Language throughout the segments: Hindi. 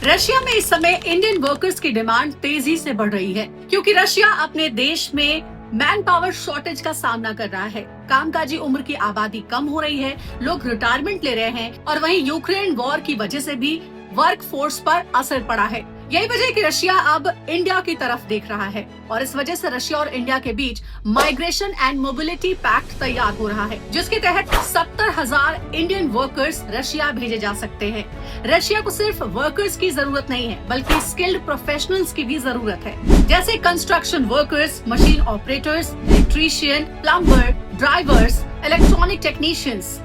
रशिया में इस समय इंडियन वर्कर्स की डिमांड तेजी से बढ़ रही है क्योंकि रशिया अपने देश में मैन पावर शॉर्टेज का सामना कर रहा है। कामकाजी उम्र की आबादी कम हो रही है, लोग रिटायरमेंट ले रहे हैं और वहीं यूक्रेन वॉर की वजह से भी वर्क फोर्स पर असर पड़ा है। यही वजह है कि रशिया अब इंडिया की तरफ देख रहा है और इस वजह से रशिया और इंडिया के बीच माइग्रेशन एंड मोबिलिटी पैक्ट तैयार हो रहा है, जिसके तहत 70,000 इंडियन वर्कर्स रशिया भेजे जा सकते हैं। रशिया को सिर्फ वर्कर्स की जरूरत नहीं है बल्कि स्किल्ड प्रोफेशनल्स की भी जरूरत है, जैसे construction workers, machine operators, electrician, plumber, drivers, electronic technicians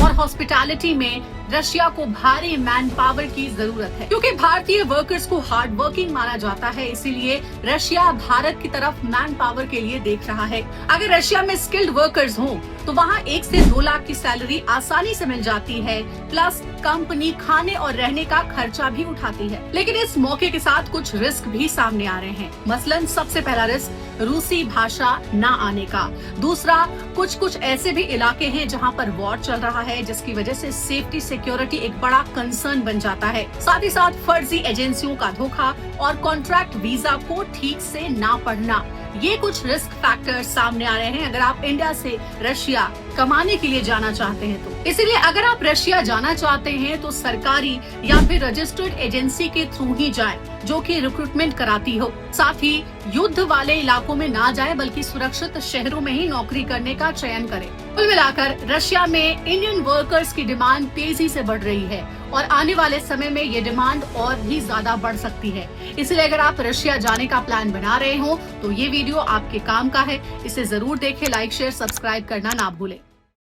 और हॉस्पिटैलिटी में रशिया को भारी मैन पावर की जरूरत है। क्योंकि भारतीय वर्कर्स को हार्ड वर्किंग माना जाता है, इसीलिए रशिया भारत की तरफ मैन पावर के लिए देख रहा है। अगर रशिया में स्किल्ड वर्कर्स हों तो वहाँ 1 से 2 लाख की सैलरी आसानी से मिल जाती है, प्लस कंपनी खाने और रहने का खर्चा भी उठाती है। लेकिन इस मौके के साथ कुछ रिस्क भी सामने आ रहे हैं। मसलन सबसे पहला रिस्क रूसी भाषा न आने का। दूसरा, कुछ ऐसे भी इलाके हैं जहाँ पर वॉर चल रहा है, जिसकी वजह से सेफ्टी सिक्योरिटी एक बड़ा कंसर्न बन जाता है। साथ ही साथ फर्जी एजेंसियों का धोखा और कॉन्ट्रैक्ट वीजा को ठीक से ना पढ़ना, ये कुछ रिस्क फैक्टर्स सामने आ रहे हैं अगर आप इंडिया से रशिया कमाने के लिए जाना चाहते हैं तो। इसीलिए अगर आप रशिया जाना चाहते हैं तो सरकारी या फिर रजिस्टर्ड एजेंसी के थ्रू ही जाएं, जो कि रिक्रूटमेंट कराती हो। साथ ही युद्ध वाले इलाकों में ना जाएं बल्कि सुरक्षित शहरों में ही नौकरी करने का चयन करें। कुल मिलाकर रशिया में इंडियन वर्कर्स की डिमांड तेजी से बढ़ रही है और आने वाले समय में ये डिमांड और भी ज्यादा बढ़ सकती है। इसलिए अगर आप रशिया जाने का प्लान बना रहे हो तो ये वीडियो आपके काम का है। इसे जरूर देखें, लाइक, शेयर, सब्सक्राइब करना ना भूलें।